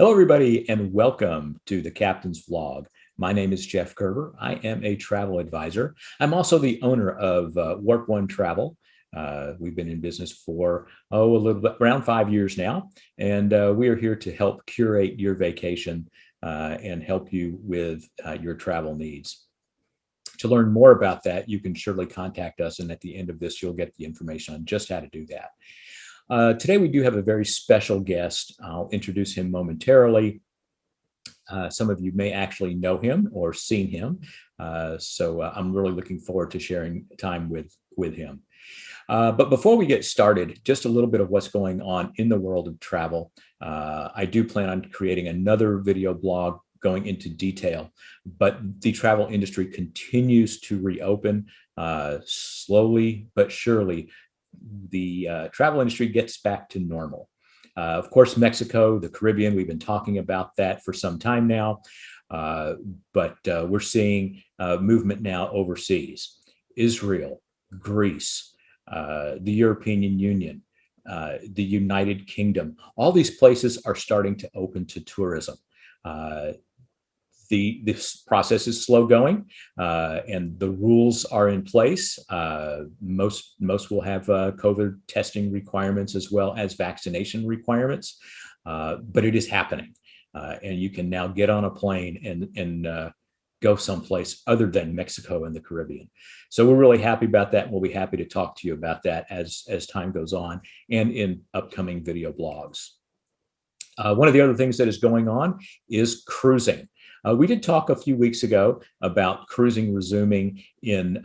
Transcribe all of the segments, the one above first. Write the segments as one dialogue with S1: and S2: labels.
S1: Hello, everybody, and welcome to the Captain's Vlog. My name is Jeff Gerber. I am a travel advisor. I'm also the owner of Warp One Travel. We've been in business for, a little bit, around 5 years now, and we are here to help curate your vacation and help you with your travel needs. To learn more about that, you can surely contact us, and at the end of this, you'll get the information on just how to do that. Today, we do have a very special guest. I'll introduce him momentarily. Some of you may actually know him or seen him. So I'm really looking forward to sharing time with him. But before we get started, just a little bit of what's going on in the world of travel. I do plan on creating another video blog going into detail, but the travel industry continues to reopen slowly but surely. The travel industry gets back to normal. Of course, Mexico, the Caribbean, we've been talking about that for some time now, but we're seeing movement now overseas. Israel, Greece, the European Union, the United Kingdom, all these places are starting to open to tourism. This process is slow going, and the rules are in place. Most will have COVID testing requirements as well as vaccination requirements, but it is happening, and you can now get on a plane and go someplace other than Mexico and the Caribbean. So we're really happy about that, and we'll be happy to talk to you about that as time goes on and in upcoming video blogs. One of the other things that is going on is cruising. We did talk a few weeks ago about cruising resuming in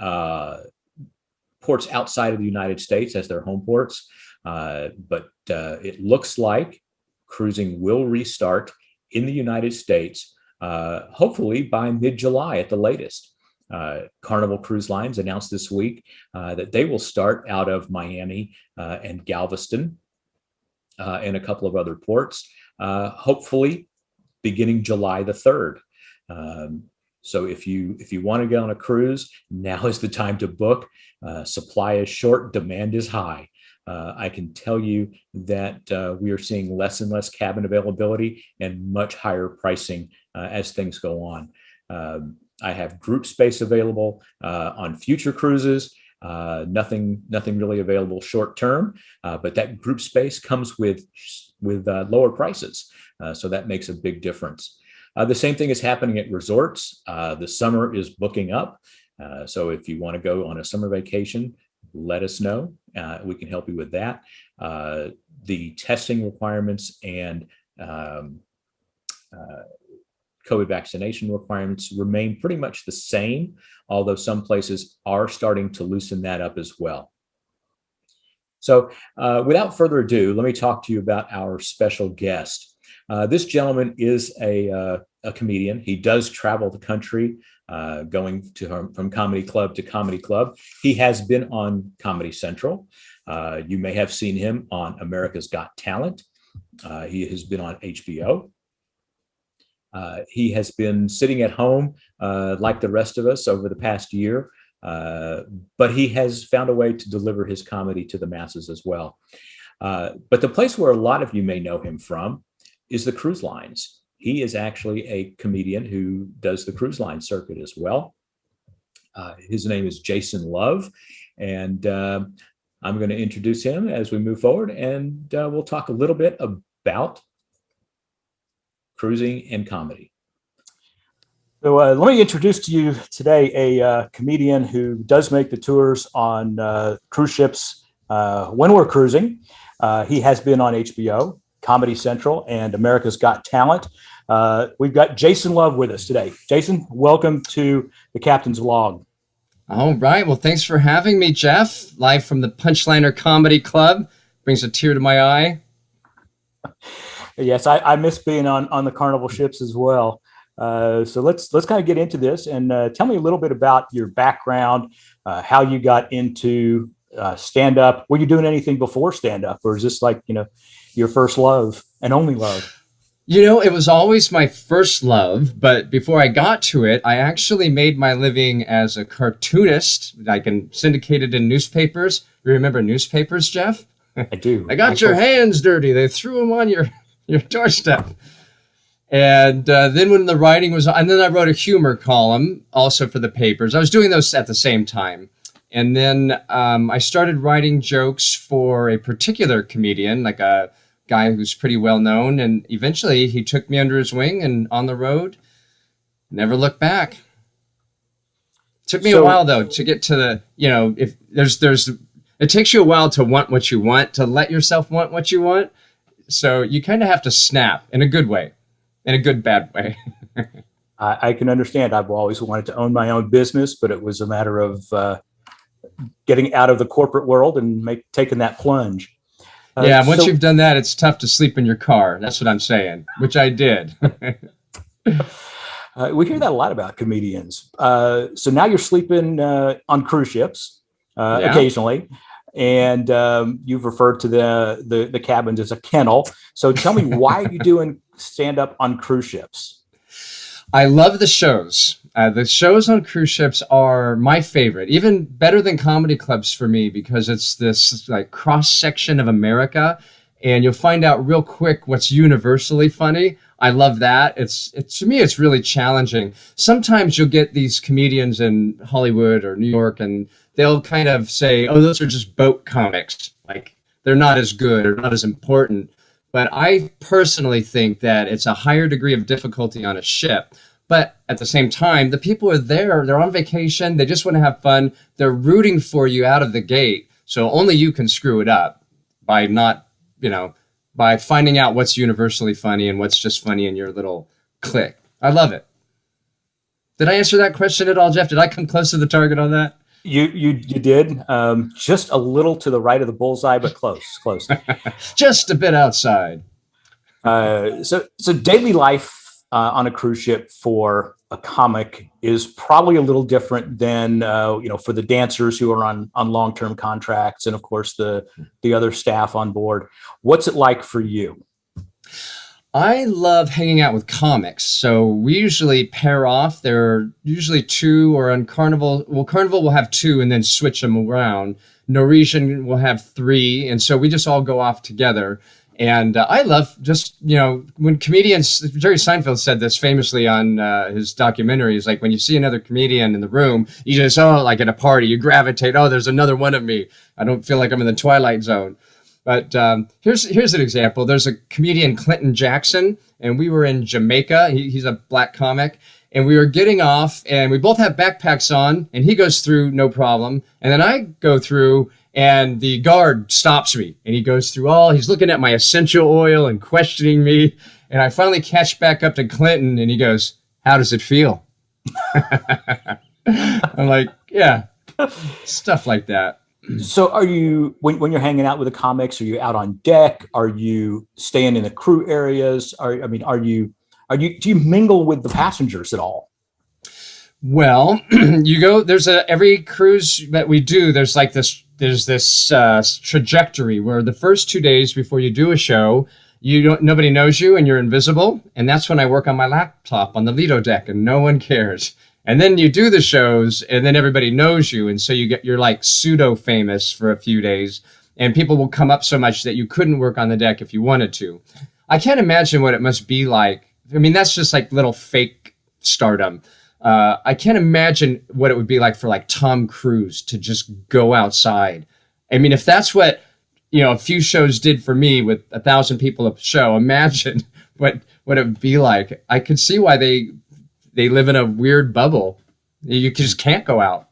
S1: ports outside of the United States as their home ports, but it looks like cruising will restart in the United States, hopefully by mid-July at the latest. Carnival Cruise Lines announced this week that they will start out of Miami and Galveston and a couple of other ports, hopefully beginning July the 3rd. So if you want to go on a cruise, now is the time to book. Supply is short, demand is high. I can tell you that we are seeing less and less cabin availability and much higher pricing as things go on. I have group space available on future cruises. Nothing really available short term, but that group space comes with lower prices. So that makes a big difference. The same thing is happening at resorts. The summer is booking up. So if you want to go on a summer vacation, let us know. We can help you with that. The testing requirements and COVID vaccination requirements remain pretty much the same, although some places are starting to loosen that up as well. So without further ado, let me talk to you about our special guest. This gentleman is a comedian. He does travel the country, going from comedy club to comedy club. He has been on Comedy Central. You may have seen him on America's Got Talent. He has been on HBO. He has been sitting at home like the rest of us over the past year, but he has found a way to deliver his comedy to the masses as well. But the place where a lot of you may know him from is the cruise lines. He is actually a comedian who does the cruise line circuit as well. His name is Jason Love, and I'm going to introduce him as we move forward, and we'll talk a little bit about cruising and comedy.
S2: So let me introduce to you today a comedian who does make the tours on cruise ships when we're cruising. He has been on HBO, Comedy Central, and America's Got Talent. We've got Jason Love with us today. Jason, welcome to the Captain's Vlog.
S3: All right. Well, thanks for having me, Jeff. Live from the Punchliner Comedy Club. Brings a tear to my eye.
S2: Yes, I miss being on the Carnival ships as well. So let's kind of get into this and tell me a little bit about your background, how you got into stand-up. Were you doing anything before stand-up, or is this like, your first love and only love?
S3: It was always my first love, but before I got to it, I actually made my living as a cartoonist. I can syndicate it in newspapers. You remember newspapers, Jeff?
S2: I do.
S3: I got your hands dirty. They threw them on your doorstep. And then when the writing was, and then I wrote a humor column also for the papers. I was doing those at the same time. And then I started writing jokes for a particular comedian, like a guy who's pretty well known. And eventually he took me under his wing and on the road, never looked back. Took me a while though to get to the, if it takes you a while to want what you want, to let yourself want what you want. So you kind of have to snap in a good way. In a good, bad way.
S2: I can understand. I've always wanted to own my own business, but it was a matter of getting out of the corporate world and taking that plunge.
S3: Once you've done that, it's tough to sleep in your car. That's what I'm saying, which I did.
S2: We hear that a lot about comedians. So now you're sleeping on cruise ships occasionally. And you've referred to the cabins as a kennel. So tell me, why are you doing stand-up on cruise ships?
S3: I love the shows. The shows on cruise ships are my favorite, even better than comedy clubs for me, because it's this like cross-section of America, and you'll find out real quick what's universally funny. I love that. It's to me, it's really challenging. Sometimes you'll get these comedians in Hollywood or New York, and they'll kind of say, oh, those are just boat comics. Like, they're not as good or not as important. But I personally think that it's a higher degree of difficulty on a ship. But at the same time, the people are there. They're on vacation. They just want to have fun. They're rooting for you out of the gate. So only you can screw it up by not, by finding out what's universally funny and what's just funny in your little clique. I love it. Did I answer that question at all, Jeff? Did I come close to the target on that?
S2: You did, just a little to the right of the bullseye, but close.
S3: Just a bit outside.
S2: So daily life on a cruise ship for a comic is probably a little different than for the dancers who are on long-term contracts, and of course the other staff on board. What's it like for you?
S3: I love hanging out with comics. So we usually pair off. There are usually two, or on Carnival, Carnival will have two and then switch them around. Norwegian will have three. And so we just all go off together. And I love just, when comedians, Jerry Seinfeld said this famously on his documentary, is like, when you see another comedian in the room, you just, like at a party, you gravitate, there's another one of me. I don't feel like I'm in the Twilight Zone. But here's an example. There's a comedian, Clinton Jackson, and we were in Jamaica. He's a black comic. And we were getting off, and we both have backpacks on, and he goes through no problem. And then I go through, and the guard stops me. And he goes through he's looking at my essential oil and questioning me. And I finally catch back up to Clinton, and he goes, "How does it feel?" I'm like, yeah, stuff like that.
S2: So are you, when you're hanging out with the comics, are you out on deck? Are you staying in the crew areas? Do you mingle with the passengers at all?
S3: Well, every cruise that we do, there's this trajectory where the first 2 days before you do a show, nobody knows you and you're invisible. And that's when I work on my laptop on the Lido deck and no one cares. And then you do the shows and then everybody knows you. And so you're like pseudo famous for a few days, and people will come up so much that you couldn't work on the deck if you wanted to. I can't imagine what it must be like. I mean, that's just like little fake stardom. I can't imagine what it would be like for like Tom Cruise to just go outside. I mean, if that's what, a few shows did for me with 1,000 people a show, imagine what it would be like. I could see why they live in a weird bubble. You just can't go out.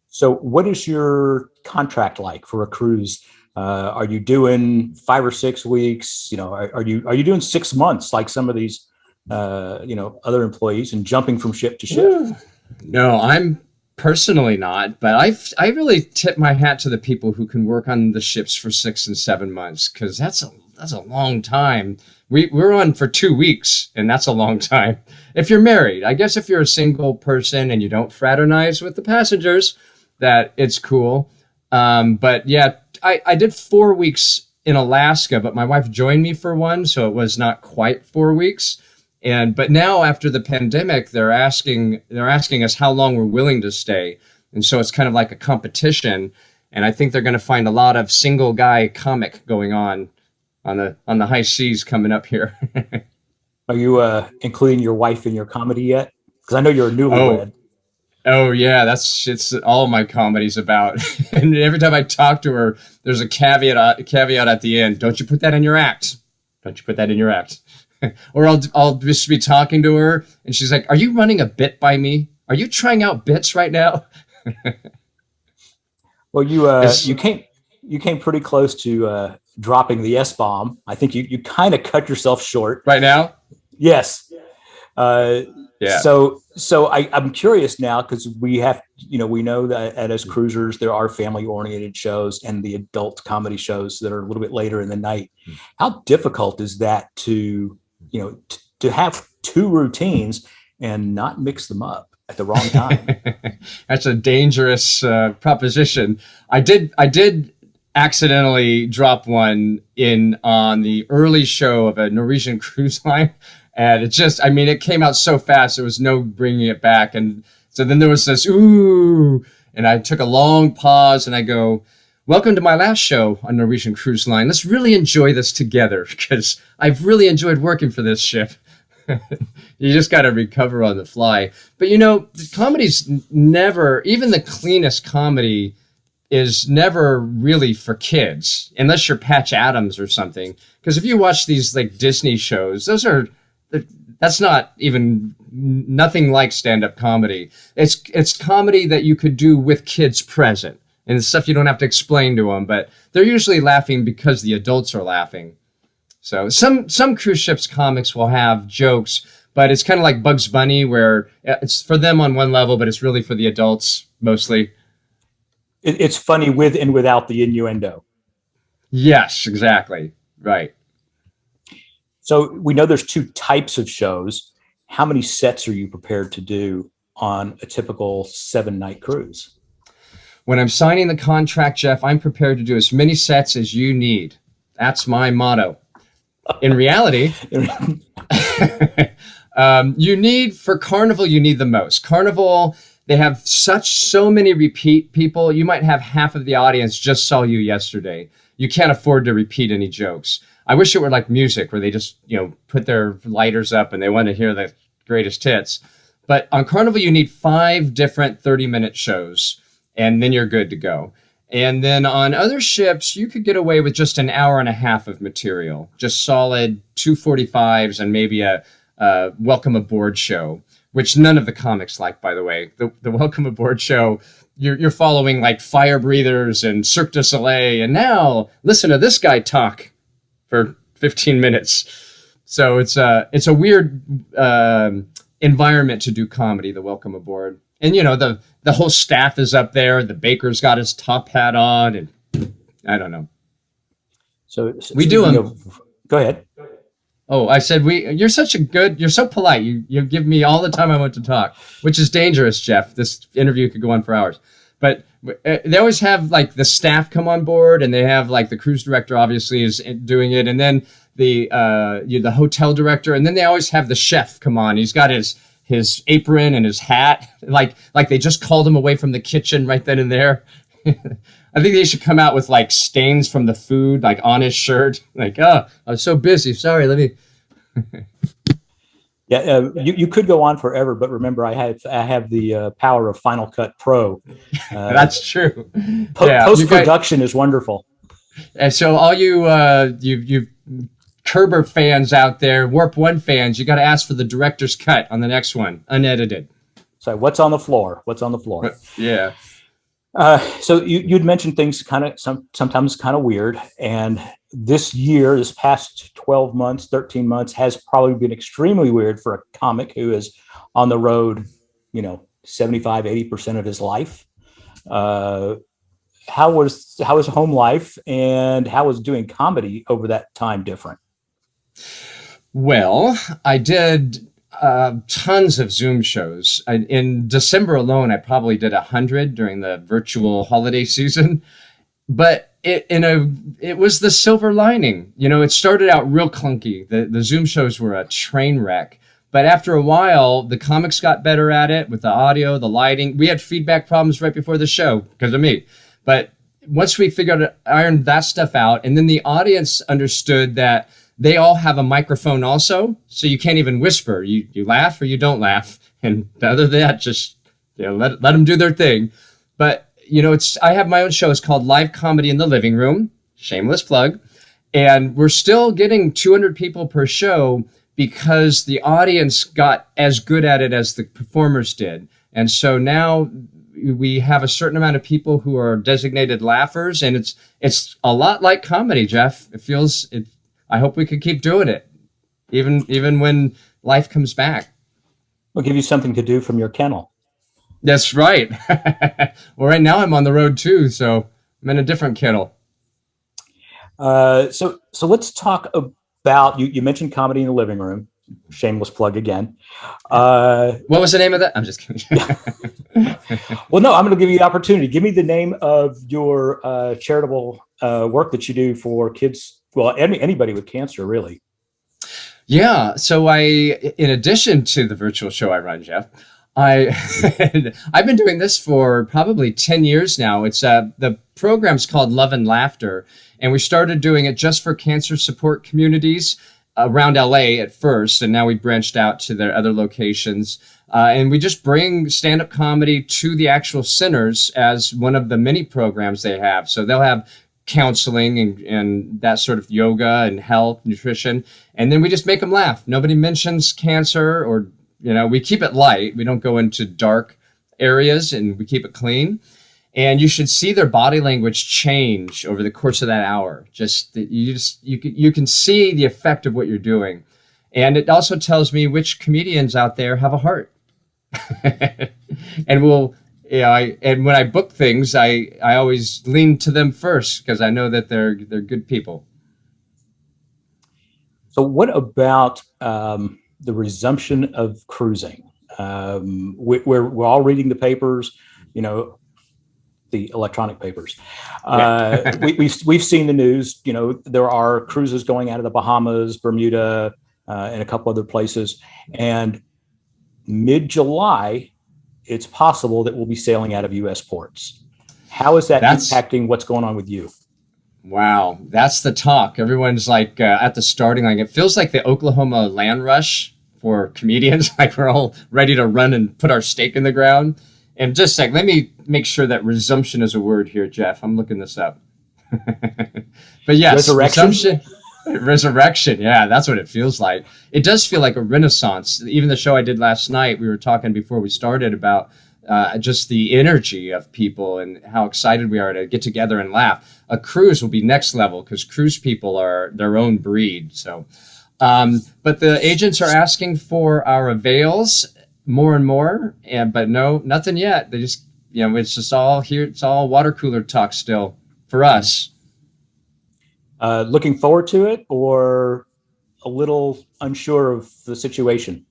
S3: So what is your contract like for a cruise? Are you doing 5 or 6 weeks? Are you doing 6 months like some of these, other employees, and jumping from ship to ship? No, I'm personally not, but I really tip my hat to the people who can work on the ships for 6 and 7 months, because that's a long time. We're on for 2 weeks, and that's a long time. If you're married, I guess if you're a single person and you don't fraternize with the passengers, that it's cool. But yeah, I did 4 weeks in Alaska, but my wife joined me for one, so it was not quite 4 weeks. But now after the pandemic, they're asking us how long we're willing to stay. And so it's kind of like a competition. And I think they're going to find a lot of single guy comic going on on the high seas coming up here.
S2: Are you including your wife in your comedy yet? Because I know you're a
S3: Oh,
S2: newlywed.
S3: oh yeah, it's all my comedy's about. And every time I talk to her, there's a caveat at the end. Don't you put that in your act. Don't you put that in your act. Or I'll just be talking to her and she's like, "Are you running a bit by me? Are you trying out bits right now?"
S2: Well,
S3: It's
S2: you came pretty close to dropping the S bomb. I think you kind of cut yourself short.
S3: right now.
S2: Yes. Uh,
S3: Yeah.
S2: I'm curious now because we know that as cruisers there are family oriented shows and the adult comedy shows that are a little bit later in the night. How difficult is that to have two routines and not mix them up at the wrong time?
S3: That's a dangerous proposition. I did accidentally drop one in on the early show of a Norwegian cruise line. And it came out so fast, there was no bringing it back. And so then there was this, ooh, and I took a long pause and I go, "Welcome to my last show on Norwegian Cruise Line. Let's really enjoy this together because I've really enjoyed working for this ship." You just got to recover on the fly. But the comedy's never, even the cleanest comedy is never really for kids, unless you're Patch Adams or something. Because if you watch these like Disney shows, that's not even nothing like stand-up comedy. It's comedy that you could do with kids present and stuff you don't have to explain to them, but they're usually laughing because the adults are laughing. So some cruise ships comics will have jokes, but it's kind of like Bugs Bunny where it's for them on one level, but it's really for the adults mostly.
S2: It's funny with and without the innuendo.
S3: Yes, exactly. Right.
S2: So we know there's two types of shows. How many sets are you prepared to do on a typical 7-night cruise?
S3: When I'm signing the contract, Jeff, I'm prepared to do as many sets as you need. That's my motto. In reality, for Carnival, you need the most. Carnival, they have so many repeat people. You might have half of the audience just saw you yesterday. You can't afford to repeat any jokes. I wish it were like music where they just, put their lighters up and they want to hear the greatest hits. But on Carnival, you need 5 different 30-minute shows, and then you're good to go. And then on other ships, you could get away with just an hour and a half of material, just solid 2:45s and maybe a welcome aboard show, which none of the comics like, by the way. The welcome aboard show, you're following like fire breathers and Cirque du Soleil, and now listen to this guy talk for 15 minutes. So it's a weird environment to do comedy, the welcome aboard. And the whole staff is up there. The baker's got his top hat on, and I don't know.
S2: So
S3: we do them.
S2: Go ahead.
S3: Oh, I said you're so polite. You give me all the time I want to talk, which is dangerous, Jeff. This interview could go on for hours. But they always have like the staff come on board, and they have like the cruise director obviously is doing it, and then the hotel director, and then they always have the chef come on. He's got his apron and his hat, like they just called him away from the kitchen right then and there. I think they should come out with like stains from the food, like on his shirt. Like, "Oh, I was so busy. Sorry, let me."
S2: Yeah, you could go on forever, but remember, I have the power of Final Cut Pro.
S3: That's true.
S2: Post production is wonderful.
S3: And so, all you Kerber fans out there, Warp 1 fans, you got to ask for the director's cut on the next one, unedited.
S2: So, what's on the floor?
S3: Yeah.
S2: So you'd mentioned things sometimes kind of weird, and this past 12 months, 13 months has probably been extremely weird for a comic who is on the road, 75, 80% of his life. How was home life, and how was doing comedy over that time different?
S3: Well, I did tons of Zoom shows. In December alone, I probably did 100 during the virtual holiday season. But it was the silver lining. It started out real clunky. The Zoom shows were a train wreck. But after a while, the comics got better at it with the audio, the lighting. We had feedback problems right before the show because of me. But once we ironed that stuff out, and then the audience understood that they all have a microphone also, so you can't even whisper. You laugh or you don't laugh, and other than that, just let them do their thing. But I have my own show. It's called Live Comedy in the Living Room. Shameless plug. And we're still getting 200 people per show because the audience got as good at it as the performers did. And so now we have a certain amount of people who are designated laughers, and it's a lot like comedy, Jeff. I hope we can keep doing it, even when life comes back.
S2: We'll give you something to do from your kennel.
S3: That's right. Well, right now I'm on the road too, so I'm in a different kennel.
S2: So let's talk about you mentioned comedy in the living room. Shameless plug again.
S3: What was the name of that? I'm just kidding.
S2: Well, no, I'm going to give you the opportunity. Give me the name of your charitable work that you do for kids. Well, anybody with cancer, really.
S3: Yeah. So in addition to the virtual show I run, Jeff, I've been doing this for probably 10 years now. It's the program's called Love and Laughter, and we started doing it just for cancer support communities around LA at first, and now we branched out to their other locations. And we just bring stand-up comedy to the actual centers as one of the many programs they have. So they'll have counseling and that sort of yoga and health, nutrition, and then we just make them laugh. Nobody mentions cancer, or we keep it light. We don't go into dark areas, and we keep it clean. And you should see their body language change over the course of that hour. You can see the effect of what you're doing. And it also tells me which comedians out there have a heart. And and when I book things, I always lean to them first because I know that they're good people.
S2: So what about the resumption of cruising? We're all reading the papers, the electronic papers. We've seen the news. There are cruises going out of the Bahamas, Bermuda, and a couple other places. And mid-July, it's possible that we'll be sailing out of U.S. ports. How is that impacting what's going on with you?
S3: Wow, that's the talk. Everyone's like at the starting line. It feels like the Oklahoma land rush for comedians. Like we're all ready to run and put our stake in the ground. And just a sec, let me make sure that resumption is a word here, Jeff. I'm looking this up. But yes, resurrection. Yeah, that's what it feels like. It does feel like a renaissance. Even the show I did last night, we were talking before we started about just the energy of people and how excited we are to get together and laugh. A cruise will be next level because cruise people are their own breed. So, but the agents are asking for our avails more and more, but no, nothing yet. They just, it's just all here. It's all water cooler talk still for us.
S2: Looking forward to it, or a little unsure of the situation?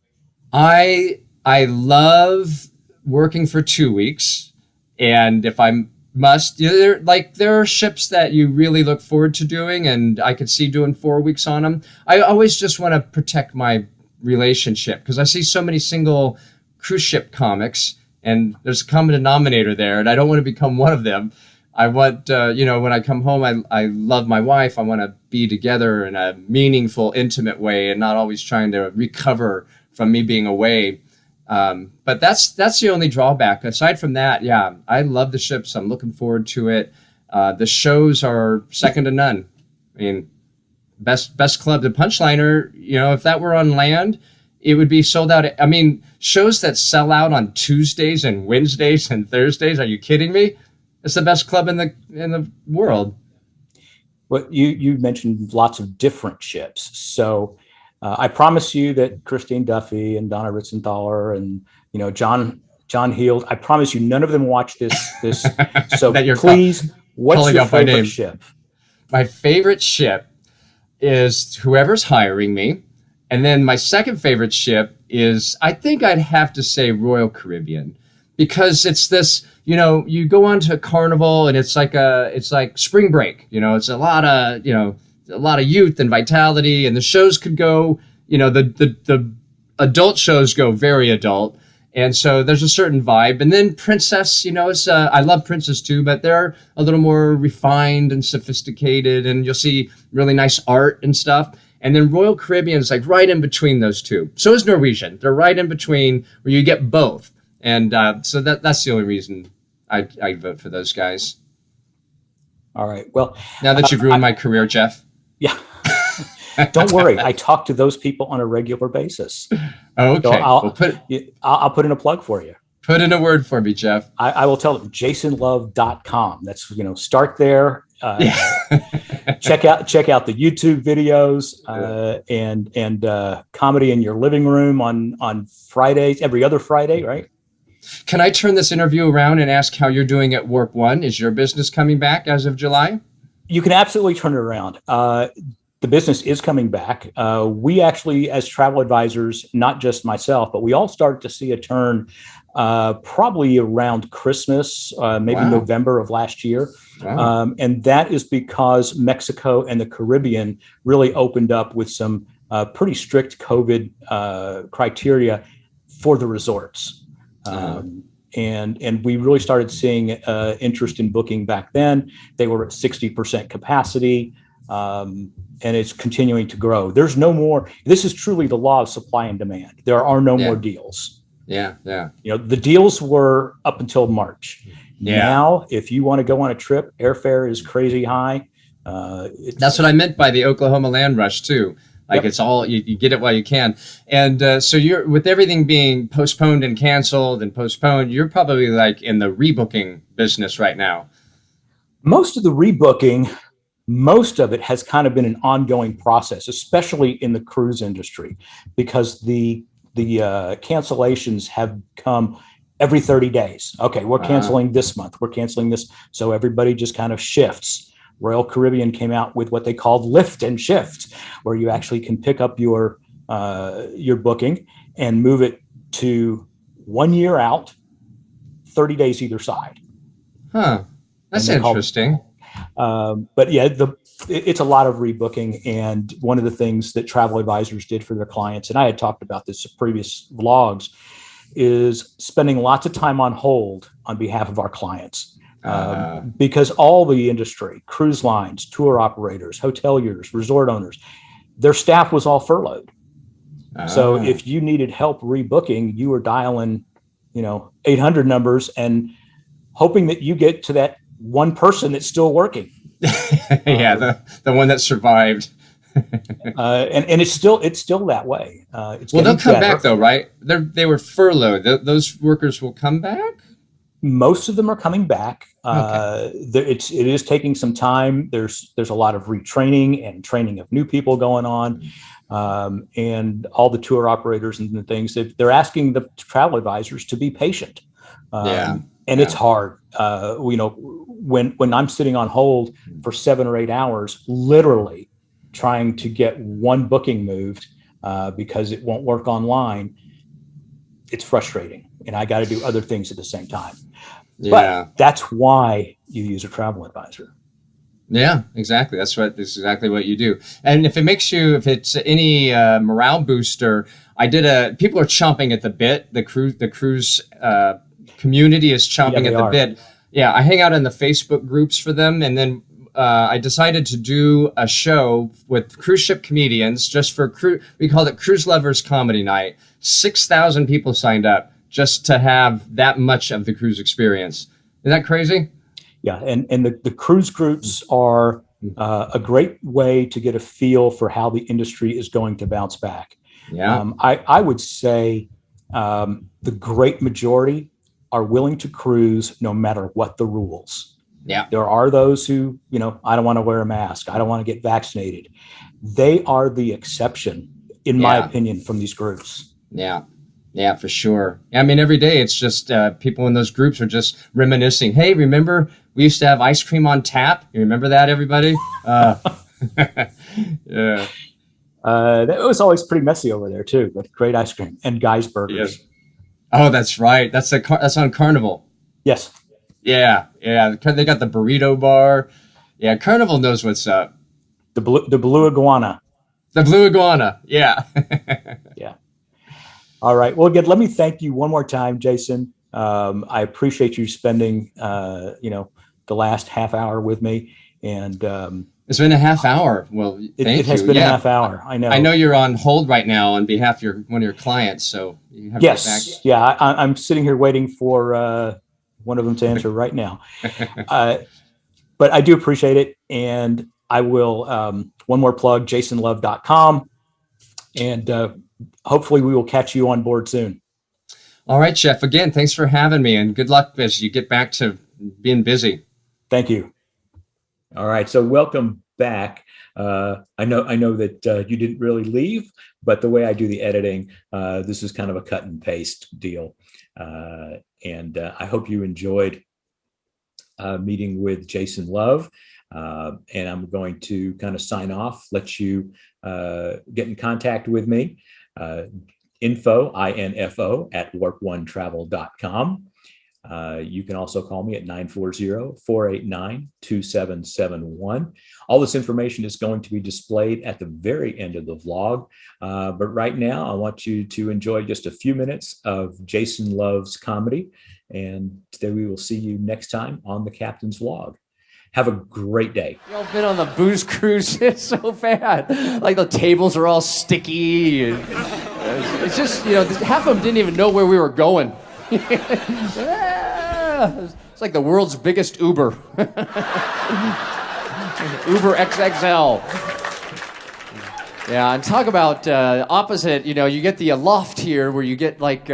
S3: I love working for 2 weeks, and if I must, there are ships that you really look forward to doing, and I could see doing 4 weeks on them. I always just want to protect my relationship because I see so many single cruise ship comics, and there's a common denominator there, and I don't want to become one of them. I want, when I come home, I love my wife. I want to be together in a meaningful, intimate way and not always trying to recover from me being away. But that's the only drawback. Aside from that, yeah, I love the ships. I'm looking forward to it. The shows are second to none. I mean, best club, the Punchliner, if that were on land, it would be sold out. I mean, shows that sell out on Tuesdays and Wednesdays and Thursdays. Are you kidding me? It's the best club in the world.
S2: Well, you mentioned lots of different ships. So I promise you that Christine Duffy and Donna Ritzenthaler and John Heald, I promise you none of them watch this. So please, what's your favorite ship?
S3: My favorite ship is whoever's hiring me. And then my second favorite ship is, I think I'd have to say Royal Caribbean, because it's this, you go on to Carnival and it's like spring break, it's a lot of youth and vitality, and the shows could go, the adult shows go very adult, And so there's a certain vibe. And then Princess, I love Princess too, but they're a little more refined and sophisticated, and you'll see really nice art and stuff. And then Royal Caribbean is like right in between those two. So is Norwegian. They're right in between where you get both. And so that's the only reason I vote for those guys.
S2: All right. Well,
S3: now that you've ruined my career, Jeff.
S2: Yeah. Don't worry. I talk to those people on a regular basis.
S3: Okay.
S2: So I'll put in a plug for you.
S3: Put in a word for me, Jeff.
S2: I will tell them jasonlove.com. That's, start there. Check out the YouTube videos and comedy in your living room on Fridays, every other Friday, right?
S3: Can I turn this interview around and ask how you're doing at Warp One? Is your business coming back as of July?
S2: You can absolutely turn it around. The business is coming back. We actually, as travel advisors, not just myself, but we all started to see a turn probably around Christmas, maybe November of last year. Wow. And that is because Mexico and the Caribbean really opened up with some pretty strict COVID criteria for the resorts. And we really started seeing interest in booking back then. They were at 60% capacity. And it's continuing to grow. There's no more. This is truly the law of supply and demand. There are no more deals.
S3: Yeah.
S2: The deals were up until March. Yeah. Now, if you want to go on a trip, airfare is crazy high.
S3: That's what I meant by the Oklahoma land rush too. Like It's all you get it while you can. And so you're with everything being postponed and canceled and postponed. You're probably like in the rebooking business right now.
S2: Most of the rebooking. Most of it has kind of been an ongoing process, especially in the cruise industry, because the cancellations have come every 30 days. Okay, we're canceling this month. We're canceling this. So everybody just kind of shifts. Royal Caribbean came out with what they called lift and shift, where you actually can pick up your booking and move it to 1 year out, 30 days either side.
S3: Huh. That's interesting.
S2: But yeah, it's a lot of rebooking. And one of the things that travel advisors did for their clients, and I had talked about this in previous vlogs, is spending lots of time on hold on behalf of our clients. Because all the industry, cruise lines, tour operators, hoteliers, resort owners, their staff was all furloughed. So if you needed help rebooking, you were dialing, 800 numbers and hoping that you get to that one person that's still working.
S3: The one that survived.
S2: And it's still that way.
S3: They'll come back though, right? They were furloughed. Those workers will come back.
S2: Most of them are coming back.
S3: Okay.
S2: It is taking some time. There's a lot of retraining and training of new people going on, and all the tour operators and the things they're asking the travel advisors to be patient. And it's hard. When I'm sitting on hold for 7 or 8 hours, literally trying to get one booking moved because it won't work online, it's frustrating. And I got to do other things at the same time. Yeah. But that's why you use a travel advisor.
S3: Yeah, exactly. That's exactly what you do. And if it's any morale booster, people are chomping at the bit. The cruise community is chomping at the bit. Yeah, I hang out in the Facebook groups for them, and then I decided to do a show with cruise ship comedians just for we called it Cruise Lovers Comedy Night. 6,000 people signed up just to have that much of the cruise experience. Isn't that crazy?
S2: Yeah, and the cruise groups are a great way to get a feel for how the industry is going to bounce back.
S3: Yeah,
S2: I would say the great majority are willing to cruise no matter what the rules.
S3: Yeah.
S2: There are those who, I don't want to wear a mask. I don't want to get vaccinated. They are the exception, in my opinion, from these groups.
S3: Yeah. Yeah, for sure. I mean, every day it's just people in those groups are just reminiscing. Hey, remember we used to have ice cream on tap? You remember that, everybody? Yeah.
S2: That was always pretty messy over there too, but great ice cream and Guy's Burgers.
S3: Yes. Oh, that's right. That's on Carnival.
S2: Yes.
S3: Yeah. They got the burrito bar. Yeah, Carnival knows what's up.
S2: The blue iguana.
S3: The blue iguana. Yeah.
S2: Yeah. All right. Well, again, let me thank you one more time, Jason. I appreciate you spending, the last half hour with me. And
S3: it's been a half hour. Well, thank
S2: it has
S3: you.
S2: been a half hour. I know.
S3: I know you're on hold right now on behalf of one of your clients, so you have to get back.
S2: Yeah. I'm sitting here waiting for one of them to answer right now. But I do appreciate it. And I will, one more plug, jasonlove.com. And hopefully we will catch you on board soon.
S3: All right, Jeff. Again, thanks for having me, and good luck as you get back to being busy.
S2: Thank you.
S1: All right. So welcome back. I know that you didn't really leave, but the way I do the editing, this is kind of a cut and paste deal. And I hope you enjoyed meeting with Jason Love. And I'm going to kind of sign off, let you get in contact with me. Info at warp1travel.com. You can also call me at 940-489-2771. All this information is going to be displayed at the very end of the vlog. But right now, I want you to enjoy just a few minutes of Jason Love's comedy. And then we will see you next time on the Captain's Vlog. Have a great day.
S4: Y'all been on the booze cruise? It's so bad. Like the tables are all sticky. And it's just, half of them didn't even know where we were going. It's like the world's biggest Uber. Uber XXL. Yeah, and talk about opposite, you get the loft here where you get like,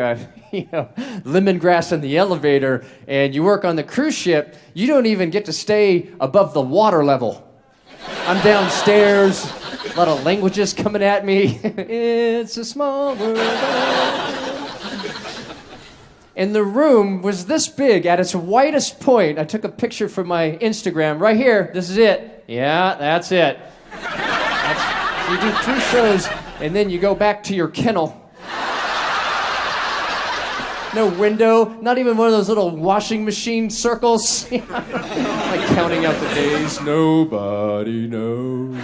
S4: lemongrass in the elevator, and you work on the cruise ship, you don't even get to stay above the water level. I'm downstairs, a lot of languages coming at me. It's a small world. And the room was this big at its widest point. I took a picture for my Instagram right here. This is it. Yeah, that's it. You do 2 shows, and then you go back to your kennel. No window, not even one of those little washing machine circles. Like counting out the days. Nobody knows.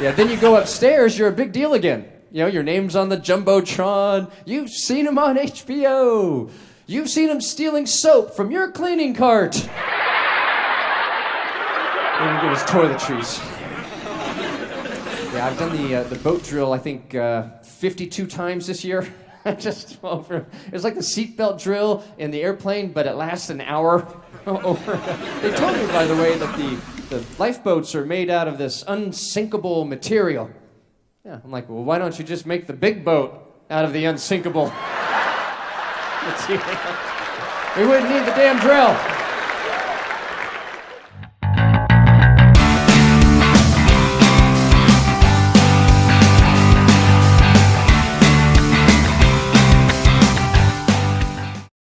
S4: Yeah, then you go upstairs, you're a big deal again. Your name's on the Jumbotron. You've seen him on HBO. You've seen him stealing soap from your cleaning cart. Then you get his toiletries. Yeah, I've done the boat drill, I think, 52 times this year. Just over. It's like the seatbelt drill in the airplane, but it lasts an hour. Over. They told me, by the way, that the lifeboats are made out of this unsinkable material. Yeah, I'm like, well, why don't you just make the big boat out of the unsinkable material? We wouldn't need the damn drill.